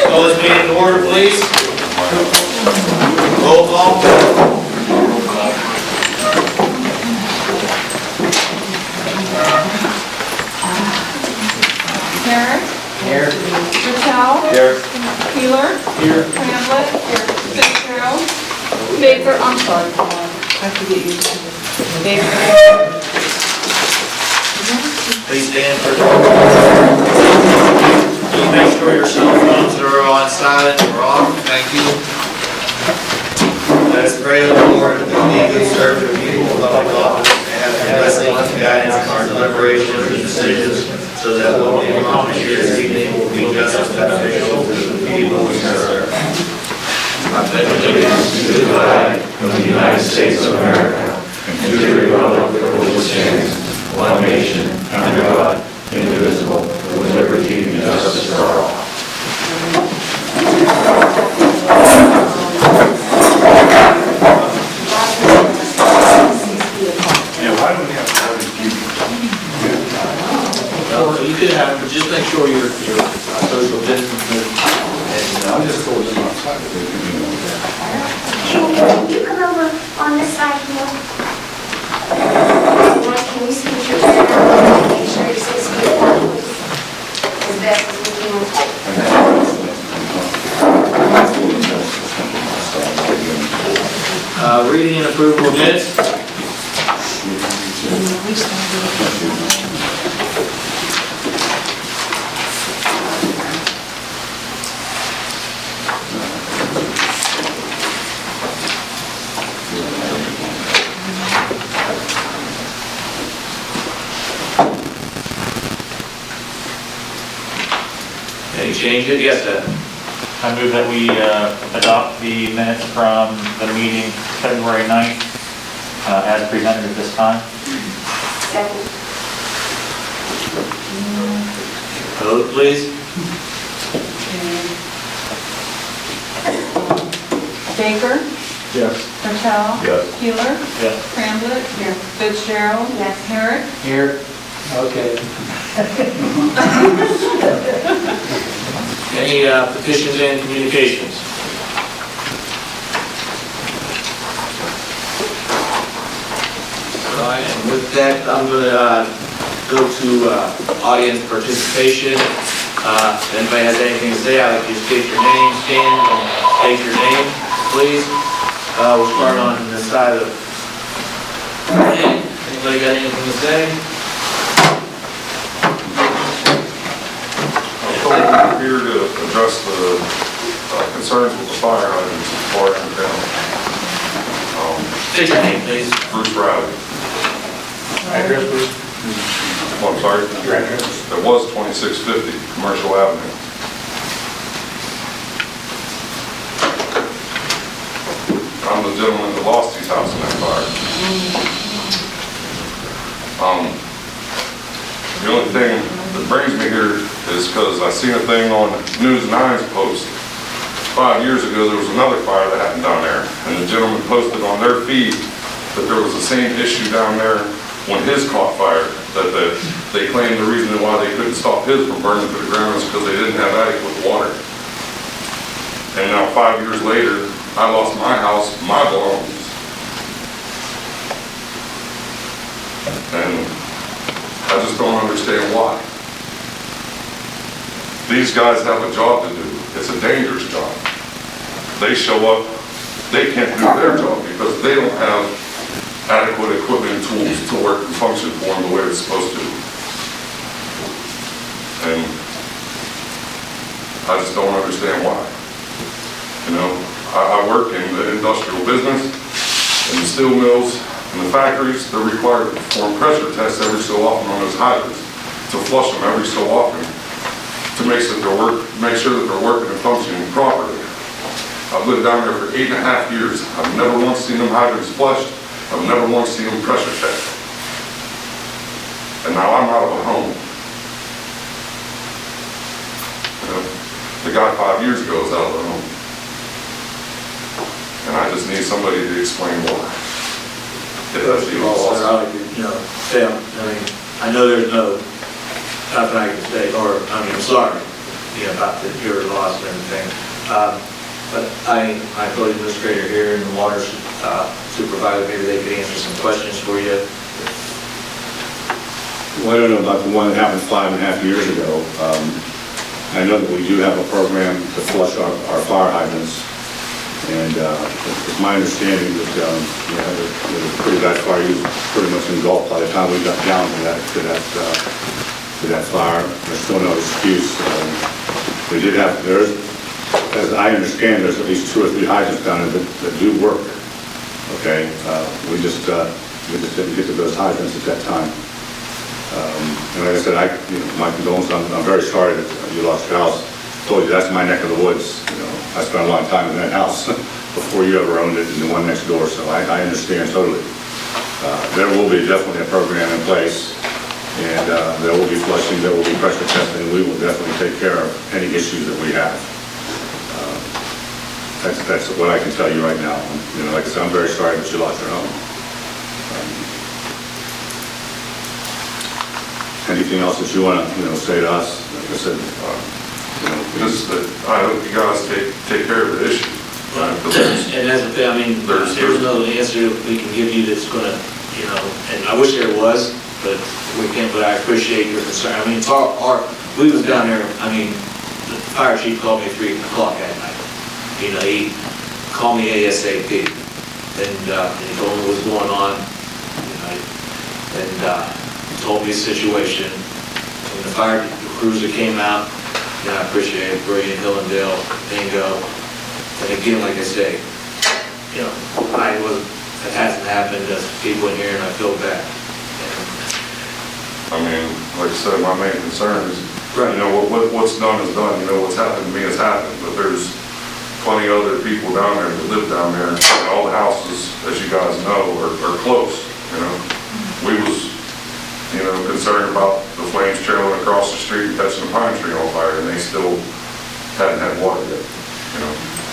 Call this meeting to order, please. Roll call. Merrick? Here. Patel? Here. Keeler? Here. Hamlet? Fitzgerald? Baker, I'm sorry, come on. I have to get used to this. Baker? Please stand for. Please make sure your cell phones are on silent or off. Thank you. Let us pray to the Lord that we be good servants of people of public office and have the blessing and guidance in our deliberations and decisions, so that what we accomplish here this evening will be just as beneficial to the people we serve. I pledge allegiance to the flag of the United States of America and to the republic for which it stands, one nation, under God, indivisible, with liberty and justice for all. Well, you could have, but just make sure you're social distancing. I'm just told them outside that they can do that. Can you come over on this side here? Can we see your chair? Make sure you're 6 feet apart, please. As best as we can. Reading and approval of minutes. Any changes? Yes, sir. I move that we adopt the minutes from the meeting February 9th as presented at this time. Second. Vote, please. Baker? Yes. Patel? Yes. Keeler? Yes. Hamlet? Fitzgerald? Yes. Merrick? Here. Okay. Any petitions and communications? All right, and with that, I'm going to go to audience participation. If anybody has anything to say, I'd like you to state your name, stand, and state your name, please. We'll start on the side of. Anybody got anything to say? I'm here to address the concerns with the fire hydrants far in town. State your name, please. Bruce Riley. Address, please. Oh, I'm sorry? Your address. It was 2650 Commercial Avenue. I'm the gentleman that lost his house in that fire. The only thing that brings me here is because I seen a thing on News 9's post. 5 years ago, there was another fire that happened down there, and the gentleman posted on their feed that there was the same issue down there when his caught fire, that they claimed the reason why they couldn't stop his from burning to the ground is because they didn't have adequate water. And now 5 years later, I lost my house, my belongings. And I just don't understand why. These guys have a job to do. It's a dangerous job. They show up, they can't do their job because they don't have adequate equipment and tools to work and function for them the way it's supposed to. And I just don't understand why. You know, I work in the industrial business, in the steel mills, in the factories. They're required to perform pressure tests every so often on those hydrants, to flush them every so often, to make sure that they're working and functioning properly. I've lived down there for 8.5 years. I've never once seen them hydrants flushed. I've never once seen them pressure checked. And now I'm out of a home. You know, the guy 5 years ago was out of a home. And I just need somebody to explain why. First of all, I'd like to, say, I know there's nothing I can say, or, I'm sorry. about your loss and everything. But I told the administrator here and the water supervisor, maybe they could answer some questions for you. Well, I don't know about the one that happened 5.5 years ago. I know that we do have a program to flush our fire hydrants. And it's my understanding that, the pretty bad fire, you pretty much engulfed by the time we got down to that fire. There's still no excuse. We did have, as I understand, there's at least 2 or 3 hydrants down there that do work. Okay, we just didn't get to those hydrants at that time. And like I said, my condolences. I'm very sorry that you lost your house. I told you that's my neck of the woods. I spent a lot of time in that house before you ever owned it, and the one next door. So I understand totally. There will be definitely a program in place, and there will be flushing, there will be pressure testing, and we will definitely take care of any issues that we have. That's what I can tell you right now. Like I said, I'm very sorry that you lost your home. Anything else that you want to, say to us? Like I said, Just that I hope you guys take care of the issue. And as I mean, there's no answer we can give you that's gonna, and I wish there was, but we can't, but I appreciate your concern. I mean, we was down there, the fire chief called me at 3 o'clock at night. He called me ASAP, and he told me what was going on, and told me the situation. When the fire cruiser came out, I appreciate it, Brilliant, Hillendale, Mingo. And again, like I say, it hasn't happened to people in here, and I feel bad. Like I said, my main concern is, Right. What's done is done. What's happened to me has happened, but there's plenty of other people down there that live down there. And all the houses, as you guys know, are close. We was, concerned about the flames trailing across the street, catching a pine tree on fire, and they still hadn't had water yet.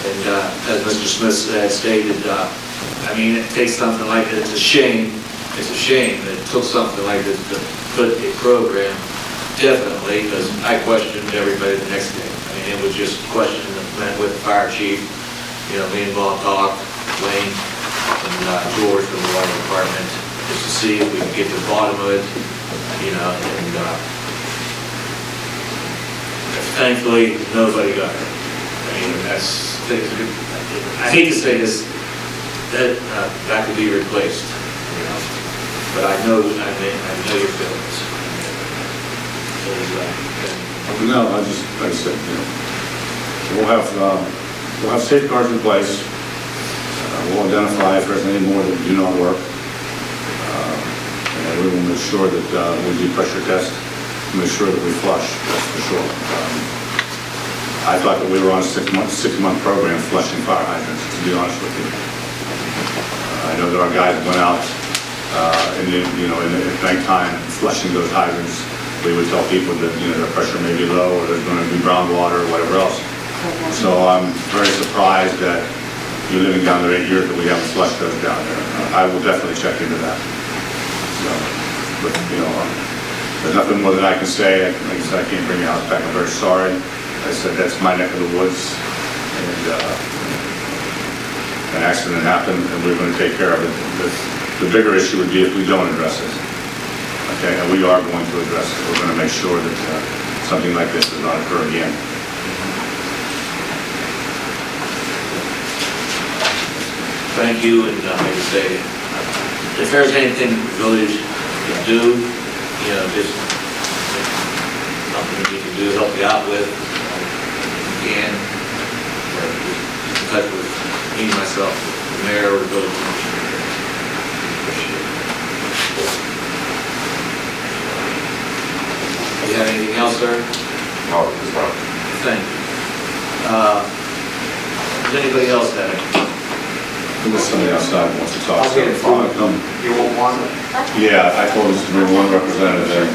And as Mr. Smith had stated, it takes something like this. It's a shame that it took something like this to put a program, definitely, because I questioned everybody the next day. It was just a question that met with the fire chief, me and Bob talked, Wayne, and George from the water department, just to see if we could get to the bottom of it, and thankfully, nobody got hurt. I hate to say this, that could be replaced, but I know your feelings. No, like I said, we'll have safeguards in place. We'll identify if there's any more that do not work. And we will make sure that we do pressure tests, make sure that we flush, that's for sure. I thought that we were on a six-month program flushing fire hydrants, to be honest with you. I know that our guys went out in the nighttime flushing those hydrants. We would tell people that, their pressure may be low, or there's going to be groundwater, or whatever else. So I'm very surprised that you're living down there 8 years that we haven't flushed those down there. I will definitely check into that. So, but, there's nothing more that I can say. Like I said, I can't bring your house back. I'm very sorry. I said that's my neck of the woods. And an accident happened, and we're going to take care of it. The bigger issue would be if we don't address it. Okay, and we are going to address it. We're going to make sure that something like this does not occur again. Thank you, and like I say, if there's anything the village can do, just something we can do to help you out with, again, just in touch with me, myself, the mayor, or the village commissioner. Appreciate it. Do you have anything else, sir? No, it's not. Thank you. Does anybody else have anything? There's somebody outside who wants to talk. So if you want to come. You won't want it? Yeah, I told us to bring one representative there.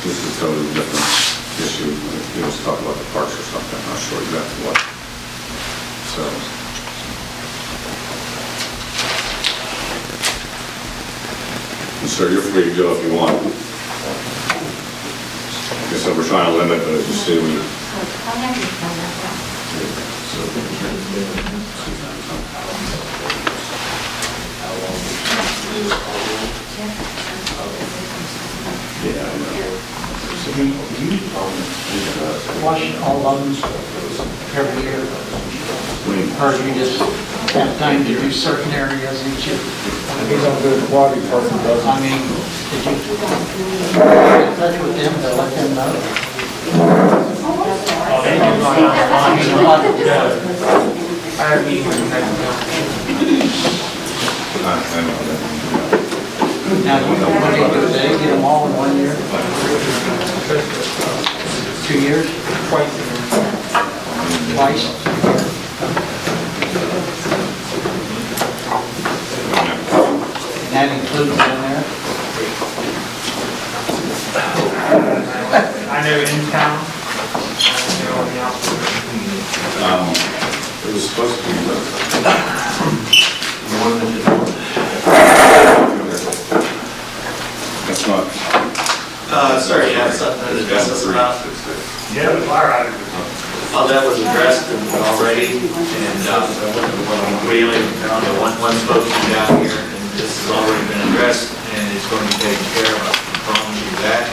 This is a totally different issue. He was talking about the parks or something. I'm not sure exactly what. So. Sir, you're free to go if you want. I guess we're trying to limit, but just see we. Wash all of them every year, or you just have time to do certain areas each year? He's on the water department, doesn't I mean, did you get in touch with them to let them know? They can go I have meetings with them. I know that. Now, what do you do, they get them all in 1 year? 2 years? Twice? And that includes in there? I know in town, I know on the outside. It was supposed to be. That's not. Sorry, you have something to address us about? Yeah, the fire hydrant. All that was addressed already, and we only, one spokesman down here, and this has already been addressed, and it's going to be taken care of, I promise you that.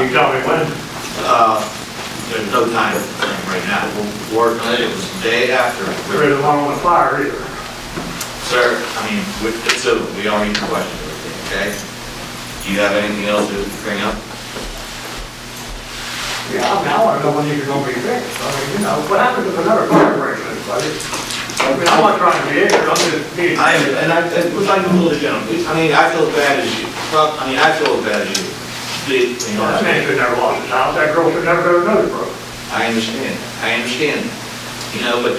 You tell me when? There's no time frame right now, we'll work on it, it was the day after. There isn't one on the fire either. Sir, I mean, it's over, we already questioned everything, okay? Do you have anything else to bring up? Yeah, I mean, I want to know when these are going to be fixed. I mean, you know, what happens if another fire breaks in, buddy? I mean, I'm not trying to be ignorant, I'm just being. We're talking to the gentleman, I mean, I feel as bad as you, I feel as bad as you. That man should never lost his house, that girl should never go to another girl. I understand, you know, but,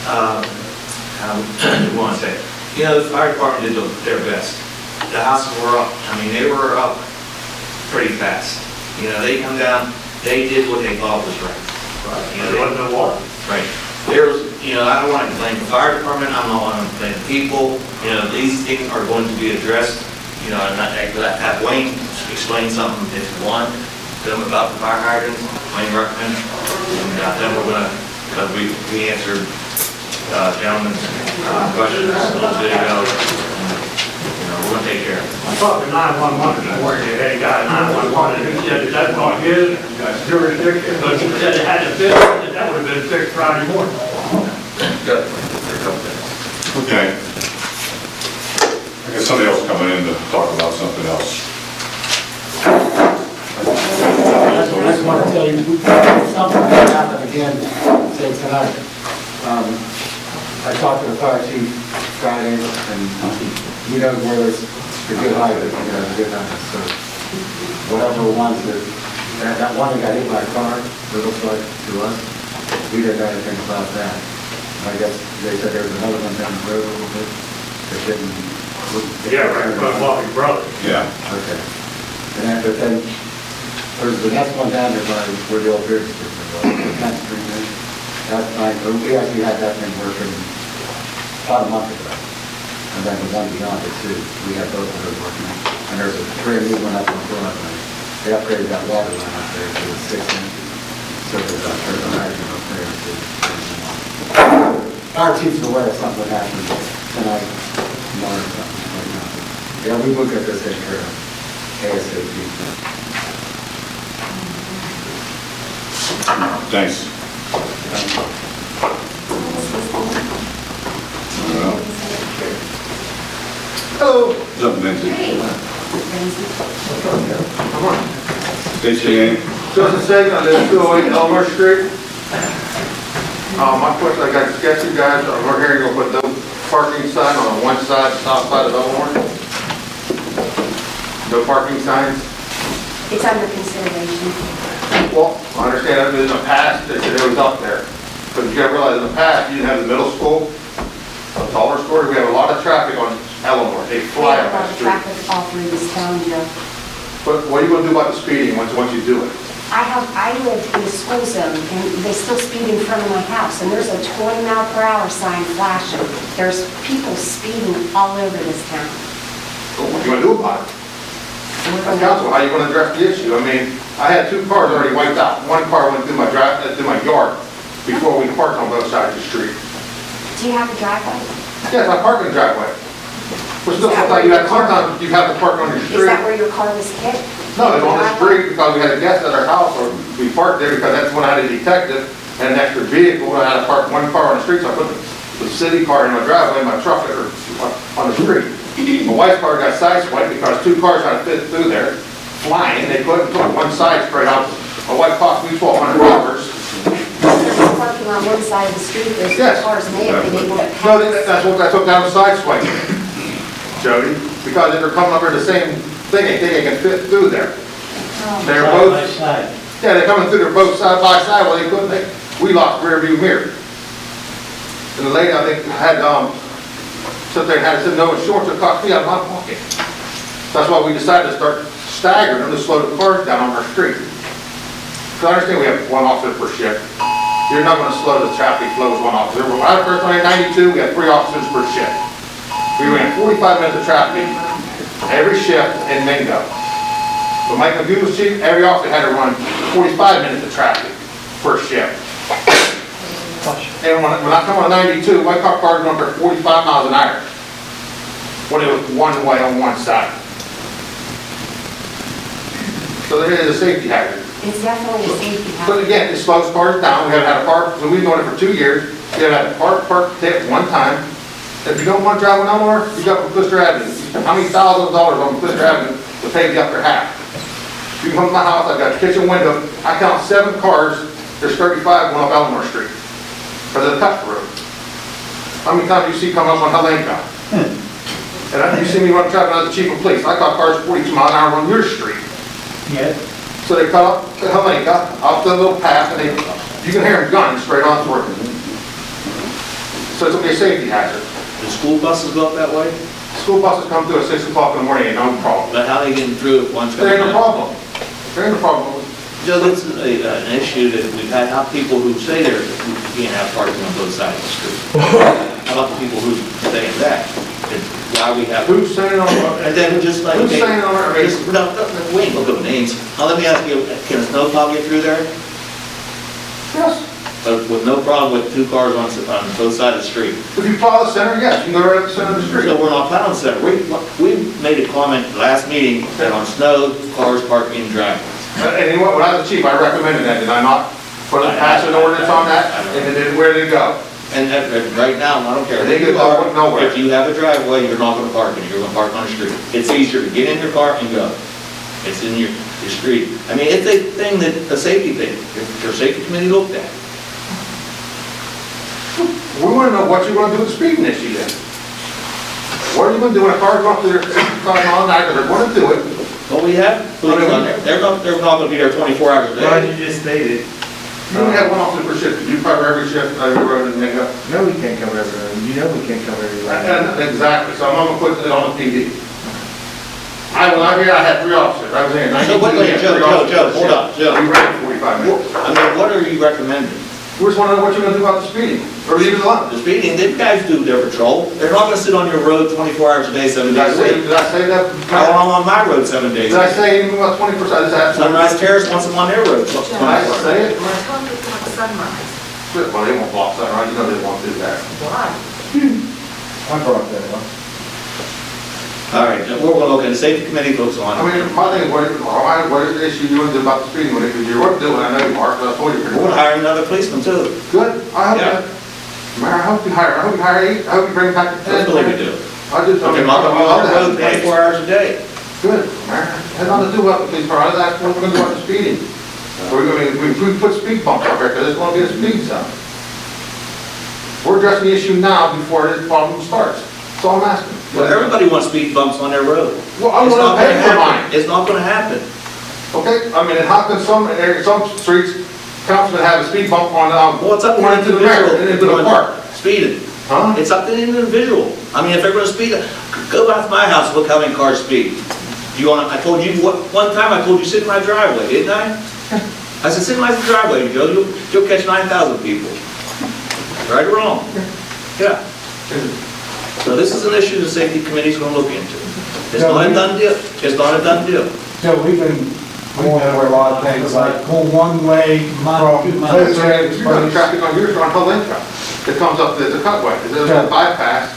how do you want to say it? You know, the fire department did their best. The houses were up, I mean, they were up pretty fast. You know, they come down, they did what they thought was right. You know, There wasn't no water. Right. There was, you know, I don't want to blame the fire department, I'm not want to blame the people. You know, these things are going to be addressed. You know, I'm not, have Wayne explain something if you want, to them about the fire hydrants, Wayne Ruckman. And then we're gonna, because we answered, gentlemen's, questions a little bit ago. You know, we're gonna take care of it. I talked to 911, and I worked at a guy at 911, and he said that that's not his jurisdiction, but he said it had to fix it, that would have been fixed Friday morning. Good. Okay. I guess somebody else coming in to talk about something else. I just want to tell you, something that happened again, say tonight. I talked to the fire chief Friday, and he knows where there's a good hydrant, you know, a good hydrant, so whatever ones that one that got hit by a car, it looks like to us, we didn't know anything about that. I guess they said there was another one down the road a little bit, that didn't. Yeah, right, but Bobby Brothers. Yeah. Okay. And then, there's the next one down there by where the old beer district was, the 10th Street there. That's nice, we actually had that thing working about a month ago. And then the one beyond it too, we had both of those working. And there's a brand new one up on Front, they upgraded that water line up there to 6 inches. So there's a hydrant up there too. Our chief's aware of something that happened tonight, tomorrow or something like that. Yeah, we will get this taken care of ASAP. Thanks. Well, Hello. something mentioned. State your name. Joseph Sagan, I live at 208 Elmer Street. My question, I got sketchy guys, we're here to put no parking sign on one side, south side of Elmore. No parking signs. It's under consideration. Well, I understand that in the past, they said it was up there. But did you ever realize in the past, you didn't have the middle school, a taller story, we have a lot of traffic on Elmore, they We fly have a up lot that of street. traffic all through this town, Joe. But what are you gonna do about the speeding once you do it? I live in the school zone, and they still speed in front of my house, and there's a 20-mile-per-hour sign flashing. There's people speeding all over this town. So what do you want to do about it? As council, how you going to address the issue? I mean, I had 2 cars already wiped out. One car went through my yard before we parked on both sides of the street. Do you have a driveway? Yes, I park in the driveway. But still, sometimes you have to park on your Is street. that where your car was hit? No, it's on the street because we had a guest at our house, or we parked there because that's when I had a detective and an extra vehicle. I had to park one car on the street, so I put the city car in my driveway, my truck on the street. My wife's car got sideswiped because 2 cars had to fit through there, flying. They couldn't put one side straight out. My wife cost me $1,200. There's parking on one side of the street, those Yes. cars may have been able to No, pass. that's what I took down the sideswipe, Jody, because they're coming over the same thing, they think they can fit through there. They're both, Side. yeah, they're coming through, they're both side by side, well, they couldn't, we lost rear view mirror. And the lady, I think, had, sit there and had to say, no insurance, it cost me out of my pocket. That's why we decided to start staggering them to slow the cars down on our street. Because I understand we have 1 officer per shift. You're not gonna slow the traffic flow with 1 officer. When I first went in 92, we had 3 officers per shift. We ran 45 minutes of traffic every shift in Mingo. When my computer was chief, every officer had to run 45 minutes of traffic per shift. And when I come on 92, my cars going for 45 miles an hour. When it was one way on one side. So there is a safety hazard. It's definitely a safety But hazard. again, it slows cars down. We haven't had a park, so we've been doing it for 2 years. We haven't had a park tip one time. If you don't want to drive no more, you got McClister Avenue. How many thousands of dollars on McClister Avenue to pay the upper half? You come to my house, I've got a kitchen window. I count 7 cars. There's 35 going up Elmore Street. Because of the cut through. How many times you see come up on Helenka? And you see me run traffic as the chief of police. I caught cars 42 miles an hour on your street. Yeah. So they cut up to Helenka, up the little path, and you can hear them gunning straight on through. So it's gonna be a safety hazard. The school buses go up that way, School buses come through at 6 o'clock in the morning, and no problem. but how are they getting through if one's There coming ain't no in? problem. There ain't no problem. Joe, this is an issue that we've had, how people who say they're, you can't have parking on both sides of the street. How about the people who say that? It's why we have, Who's saying on what? and then just like. Who's saying on our Just- No, we ain't gonna go names. Now, let me ask you, can a snowplow get through there? Yes. With no problem with 2 cars on both sides of the street? If you plow the center, yes, you can go right up the center of the street. So we're not plowing center. We made a comment last meeting that on snow, cars park in driveways. And you know what, when I was the chief, I recommended that, did I not? Put a pass an ordinance on that, and then where did it go? And right now, I don't care They who could you go are, nowhere. if you have a driveway, you're not gonna park in it, you're gonna park on the street. It's easier to get in your car and go. It's in your street. I mean, it's a thing that, a safety thing, if your safety committee looked at. We want to know what you're going to do with the speeding issue then. What are you going to do when a car's going through there 65 miles an hour, because they're going to do it? Well, we have police on there, they're not gonna be there 24 hours a day. just stated. You only have 1 officer per shift, you cover every shift, every road in Mingo. No, we can't cover everyone. You know we can't cover everyone. Exactly, so I'm going to put it on the PD. When I was here, I had 3 officers, I was here in 92. So wait, we had Joe, 3 officers Joe, per hold shift. on, Joe. We ran 45 minutes. I mean, what are you recommending? We just want to know what you're going to do about the speeding, or leave it alone. The speeding, the guys do their patrol, they're not gonna sit on your road 24 hours a day, 7 Did I days a say, week. did I say that? How long on my road 7 days Did a I week? say anything about 20%? I just asked. Sunrise Terrace wants them on their road 24 Did I hours. say it? Tell them to block Sunrise. Well, they won't block that, right? You know they won't do that. Why? I brought that up. All right, we're looking, the safety committee looks I on it. mean, my thing is, what is the issue you want to do about the speeding limit? Because you're doing, I know you are, because I told you. We're hiring another policeman too. Good, I hope Yeah. that. Mayor, I hope you hire 8, I hope you bring back the 10. That's what we do. I do. But they're not gonna be on the road 24 hours a day. Good, Mayor, has nothing to do with the police car, I was asking what we're going to do about the speeding. We put speed bumps out there, because it's going to be a speed zone. We're addressing the issue now before the problem starts. That's all I'm asking. Well, everybody wants speed bumps on their road. Well, I It's want not to pay gonna for happen. mine. It's not gonna happen. Okay, I mean, and how can some streets, councilmen have a speed bump on, Well, it's up to going the into the mayor, and into the individual park? speeding. Huh? It's up to the individual. I mean, if they're gonna speed, go out to my house, look how many cars speed. Do you wanna, I told you, one time I told you sit in my driveway, didn't I? I said, send them out the driveway, Joe, you'll catch 9,000 people. Right or wrong? Yeah. So this is an issue the safety committee's gonna look into. It's not a done deal. It's not a done deal. So we've been going over a lot of things, like pull one way from You got traffic on your, on Hull Intro. It comes up, there's a cutway, there's a bypass.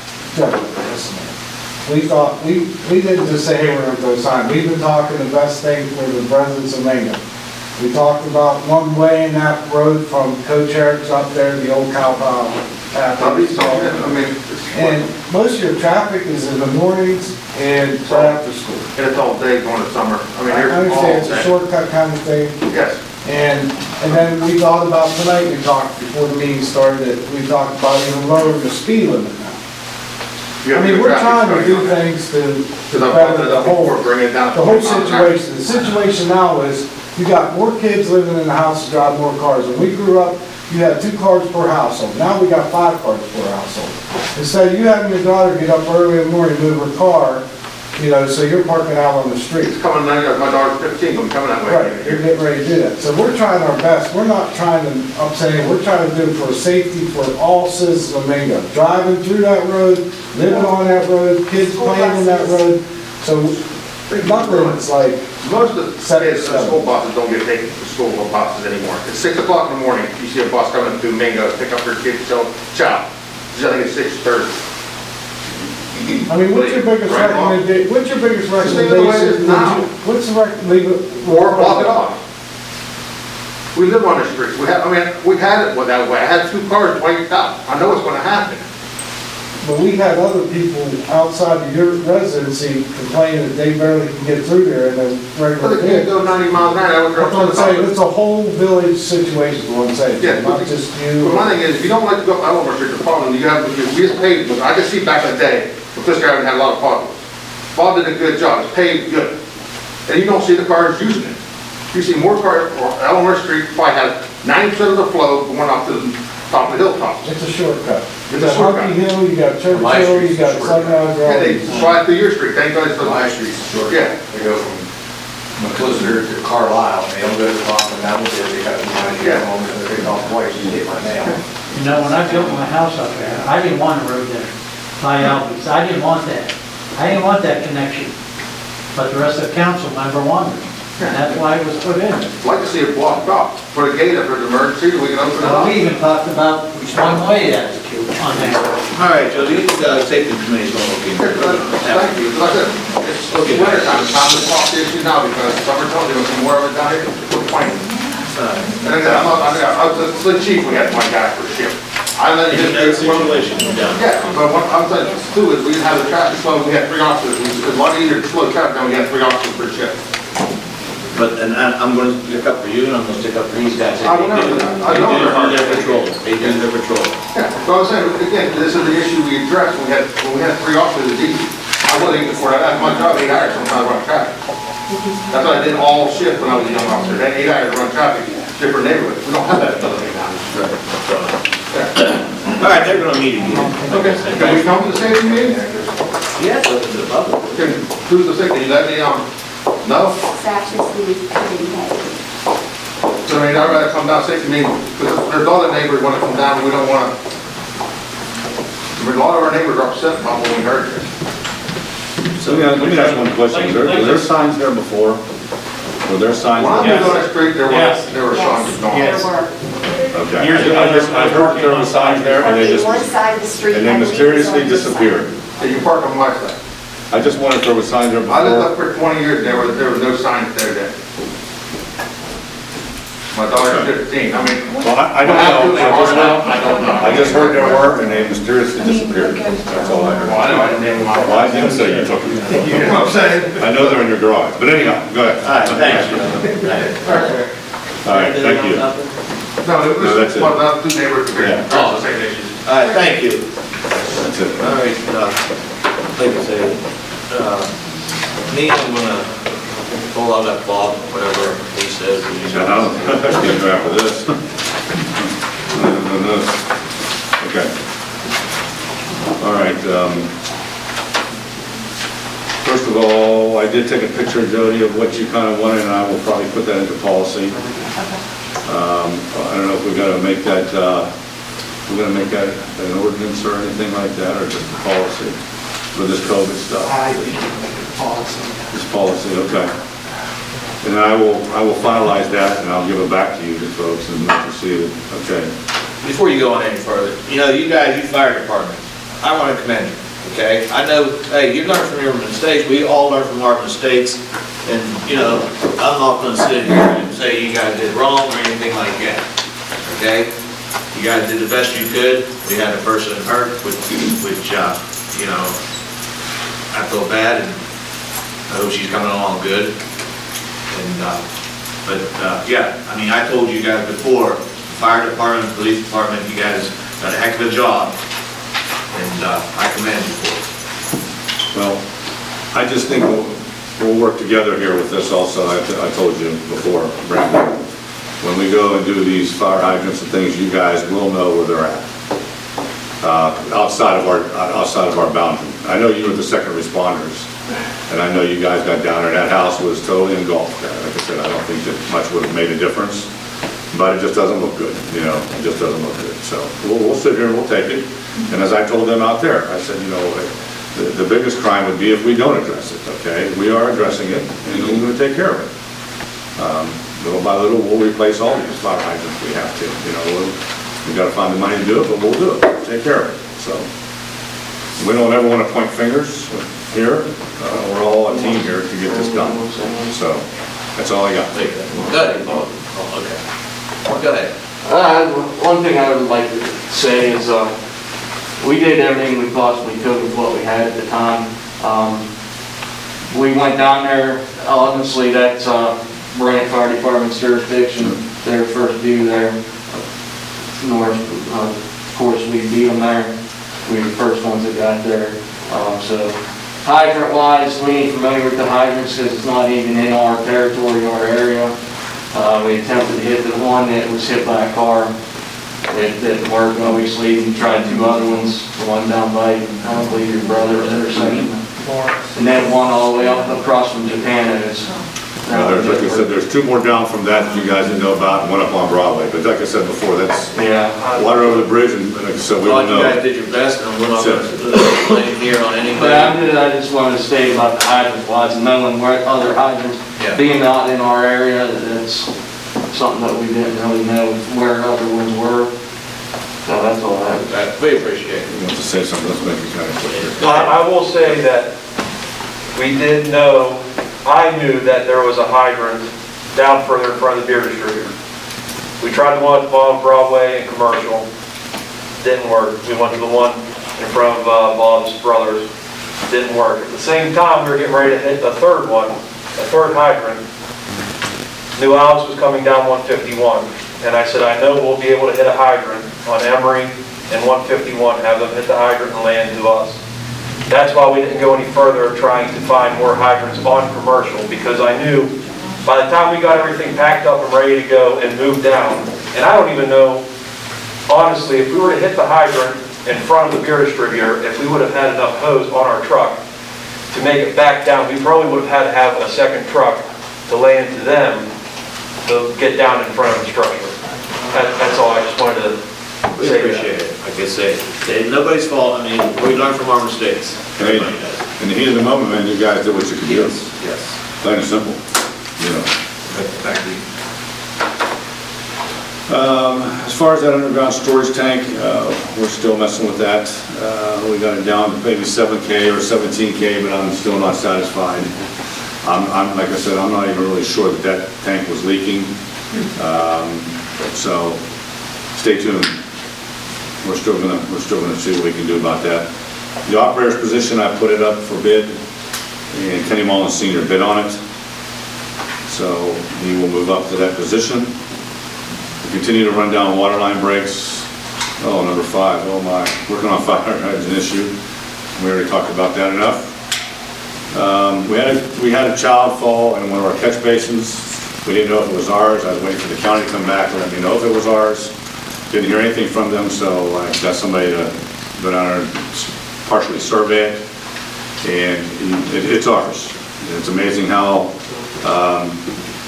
We thought, we didn't just say, hey, we're gonna go sign. We've been talking the best thing for the residents of Mingo. We talked about one way in that road from Co-Church up there, the old cow path. I mean, And most of your traffic is in the mornings and right after school. and it's all day during the summer. I mean, I here's all understand it's a day. shortcut kind of thing. Yes. And then we thought about tonight, we talked before the meeting started, that we talked about even lowering the speed limit now. You I have mean, your we're traffic trying to study do on that. things to Because I've better brought it the up whole, before, bring it down. the whole situation. The situation now is, you got more kids living in the house to drive more cars. When we grew up, you had 2 cars per household. Now we got 5 cars per household. Instead of you having your daughter get up early in the morning, move her car, so you're parking out on the street. It's coming, my daughter's 15, I'm coming that way. Right, you're getting ready to do that. So we're trying our best. We're not trying to, I'm saying, we're trying to do it for safety for all citizens of Mingo. Driving through that road, living on that road, kids playing in that road. So nothing is like, Most of the kids in the school buses don't get taken to school buses anymore. It's 6 o'clock in the morning, you see a bus coming through Mingo, pick up their kids, tell child. I think it's 6:30. I mean, what's your biggest recommendation? What's your biggest Just leave it the way it is recommendation? now. What's the leave it? Or block it off. We live on the streets, we had it that way. I had 2 cars wiped out. I know it's gonna happen. But we had other people outside of your residency complaining that they barely can get through there in a But regular they can't vehicle. go 90 miles an hour. That's what I'm saying, it's a whole village situation, is what I'm saying, Yeah, not just you. But my thing is, if you don't like to go up Elmer Street, the problem, you have, we just paved, but I can see back in the day, but this guy had a lot of potholes. Bob did a good job, it's paved good. And you don't see the cars using it. You see more cars, or Elmer Street probably has 90% of the flow going up to the top of the hilltops. It's a shortcut. You It's a got shortcut. Harvey Hill, you got Churchill, you got Sunrise Yeah, they Drive. fly through your street, thank God it's the. My street's short. Yeah. They go from McClister to Carlisle, and they don't go to the top, and that was it, they got to Yeah. home, and they off twice to get my mail. When I built my house up there, I didn't want a road there by Albies. I didn't want that. I didn't want that connection. But the rest of the council member wanted it. And that's why it was put in. I'd like to see it blocked off, put a gate up for the emergency, we can open it Well, up. we even talked about one way that on there. All right, Joe, the safety committee's gonna look into it. Thank you, like I said, it's winter time, it's time to talk to issue now, because summer told you, there's more of it down here, we're playing. And again, I was the chief, we had one guy for a shift. I let In him. that situation, yeah. Yeah, but what I'm saying too is we had a traffic flow, we had 3 officers, it was a lot easier to slow traffic down, we had 3 officers per shift. But, and I'm gonna stick up for you, and I'm gonna stick up for these guys. They I will never do do that. I know they're hard. their patrol. They do their patrol. Yeah, so I'm saying, again, this is the issue we addressed, when we had 3 officers, it's easy. I wasn't even for that, that's my job, 8 hours, sometimes I run traffic. That's what I did all shift when I was a young officer, that 8 hours to run traffic, different neighborhoods, we don't have that ability now. All right, they're gonna meet again. Okay, can we come to the safety meeting? Yeah, so to the public. Can, who's the safety, you let me, no? That's just the committee head. So I mean, I'd rather come down safety meeting, because there's other neighbors wanna come down, and we don't wanna. I mean, a lot of our neighbors are upset about when we heard this. So, let me ask one question. Were there signs there before? Were there signs? When I there? lived on that street, there Yes. were signs of no. Yes. There were. Okay. Years ago, I heard there were signs there and they just, One side of the street. and I they believe it's on mysteriously this side. disappeared. Yeah, you park on my side. I just wondered if there were signs there I lived up before. for 20 years, there was no signs there then. My daughter's 15, I mean. Well, I don't know. I just heard there were and they mysteriously disappeared. That's all I heard. Well, I know, I didn't name my. Well, I didn't say you took them. You know what I'm saying? I know they're in your garage, but anyhow, go ahead. All right, thanks. All right, thank you. No, it No, that's it. was, not 2 neighbors, Yeah. the same issues. All right, thank you. That's it. All right, like I said, me, I'm gonna pull out that Bob, whatever he says. and he's- Yeah, I'll get you after this. Okay. All right, first of all, I did take a picture, Jody, of what you kind of wanted, and I will probably put that into policy. I don't know if we're gonna make that, we're gonna make that an ordinance or anything like that, or just a policy for this COVID stuff. I think it's policy. This policy, okay. And then I will finalize that, and I'll give it back to you folks, and let you see it, okay? Before you go on any further, you know, you guys, you fire department, I want to commend you, okay? I know, hey, you learn from your mistakes, we all learn from our mistakes, and, you know, I'm not going to sit here and say you guys did wrong or anything like that, okay? You guys did the best you could. We had a person hurt, which, you know, I feel bad, and I hope she's coming along good. And, yeah, I mean, I told you guys before, fire department, police department, you guys got a heck of a job, and I commend you for it. Well, I just think we'll work together here with this also. I told you before, Brandon, when we go and do these fire hydrants and things, you guys will know where they're at. Outside of our boundary. I know you were the second responders, and I know you guys got down there. That house was totally engulfed. Like I said, I don't think that much would have made a difference, but it just doesn't look good, you know, it just doesn't look good. So we'll sit here and we'll take it. And as I told them out there, I said, you know, the biggest crime would be if we don't address it, okay? We are addressing it, and we're going to take care of it. Little by little, we'll replace all these fire hydrants we have to, you know. We've got to find the money to do it, but we'll do it, take care of it. So we don't ever want to point fingers here. We're all a team here to get this done. So that's all I got. Good. Oh, okay. Go ahead. One thing I would like to say is, we did everything we possibly could with what we had at the time. We went down there, honestly, that's Brant Fire Department's jurisdiction, their first due there. North, of course, we beat them there. We were the first ones that got there. So hydrant-wise, we ain't familiar with the hydrants because it's not even in our territory or area. We attempted to hit the one that was hit by a car. It didn't work, obviously. We tried two other ones, the one down by, I don't believe your brother's intersection. And then one all the way up across from Japan is. Like I said, there's two more down from that you guys didn't know about, and one up on Broadway. But like I said before, that's water over the bridge, and like I said, we don't know. You guys did your best, and we're not going to blame here on anybody. But I just wanted to state about the hydrants wise, and knowing where other hydrants, being not in our area, that's something that we didn't really know where other ones were. So that's all I have. We appreciate it. You want to say something? Let's make it kind of clear. I will say that we did know, I knew that there was a hydrant down further in front of the beer distributor. We tried the one at the bottom of Broadway and Commercial, didn't work. We went to the one in front of Bob's Brothers, didn't work. At the same time, we were getting ready to hit the third one, the third hydrant. New Alex was coming down 151, and I said, I know we'll be able to hit a hydrant on Emory and 151, have them hit the hydrant and land to us. That's why we didn't go any further trying to find more hydrants on Commercial, because I knew by the time we got everything packed up and ready to go and moved down, and I don't even know, honestly, if we were to hit the hydrant in front of the beer distributor, if we would have had enough hose on our truck to make it back down, we probably would have had to have a second truck to lay into them to get down in front of the structure. That's all I just wanted to We appreciate it. Like I say, it's nobody's fault. I mean, we learn from our mistakes. Hey, in the heat of the moment, man, you guys did what you could do. Yes. Plain and simple, you know. Back to you. As far as that underground storage tank, we're still messing with that. We got it down to maybe 7K or 17K, but I'm still not satisfied. I'm like I said, I'm not even really sure that that tank was leaking. So stay tuned. We're still gonna see what we can do about that. The operator's position, I put it up for bid, and Kenny Mullins Sr. bid on it. So he will move up to that position. We continue to run down water line breaks. Oh, number 5, oh my, working on fire hydrant issue. We already talked about that enough. We had a child fall in one of our catch basins. We didn't know if it was ours. I was waiting for the county to come back and let me know if it was ours. Didn't hear anything from them, so I got somebody to go down there and partially survey it. And it's ours. It's amazing how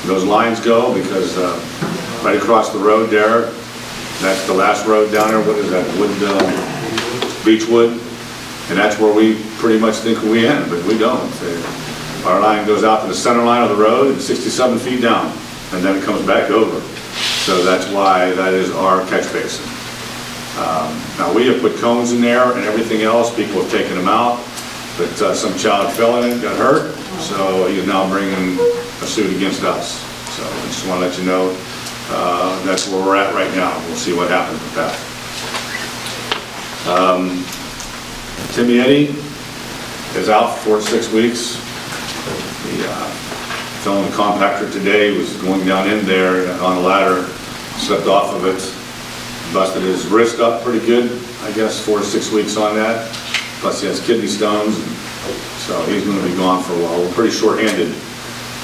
those lines go, because right across the road there. That's the last road down there. What is that? Beechwood. And that's where we pretty much think we end, but we don't. Our line goes out to the center line of the road and 67 feet down, and then it comes back over. So that's why that is our catch basin. Now, we have put cones in there and everything else. People have taken them out, but some child fell in it, got hurt, so he is now bringing a suit against us. So I just want to let you know that's where we're at right now. We'll see what happens with that. Timmy Eddy is out for 4 to 6 weeks. He fell in the compactor today, was going down in there on a ladder, slipped off of it, busted his wrist up pretty good, I guess, 4 to 6 weeks on that. Plus he has kidney stones, so he's going to be gone for a while. We're pretty short-handed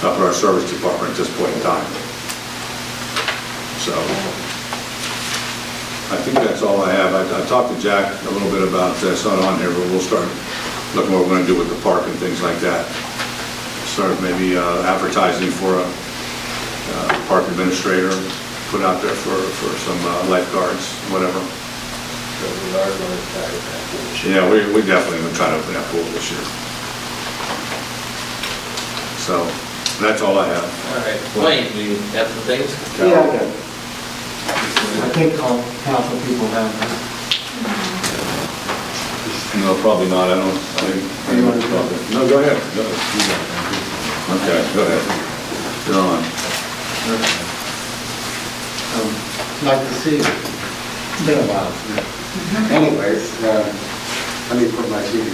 up at our service department at this point in time. So I think that's all I have. I talked to Jack a little bit about, it's not on here, but we'll start looking what we're going to do with the park and things like that. Start maybe advertising for a park administrator, put out there for some lifeguards, whatever. Yeah, we definitely going to try to open that pool this year. So that's all I have. All right, Wayne, do you have some things? Yeah, I got it. I think all council people have that. No, probably not. I don't. You want to talk? No, go ahead. Go ahead. Okay, go ahead. You're on. Like to see you. It's been a while. Anyways, let me put my TV on.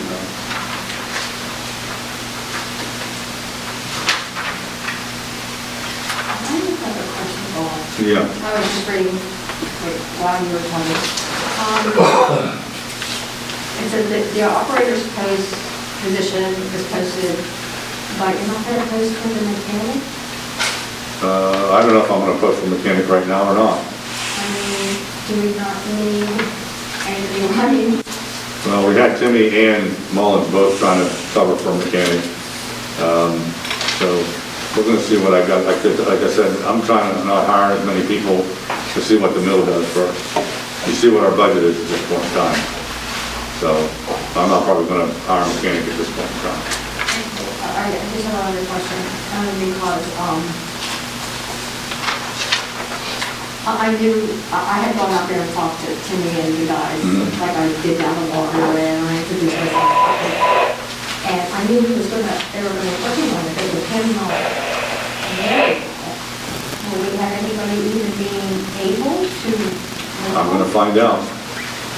I have a question, Bob. Yeah. I was just reading while you were talking. It says that the operator's post position is posted, but you're not going to post for the mechanic? I don't know if I'm going to post for mechanic right now or not. I mean, do we not need anybody? Well, we had Timmy and Mullins both trying to cover for mechanic. So we're going to see what I got. Like I said, I'm trying to not hire as many people to see what the mill does first. You see what our budget is at this point in time. So I'm not probably going to hire a mechanic at this point in time. I just have another question, because I had gone out there and talked to Timmy and you guys, like I did down the waterway, and I introduced myself. And I knew they were going to be working on it, they were depending on it. Will we have anybody even being able to? I'm going to find out.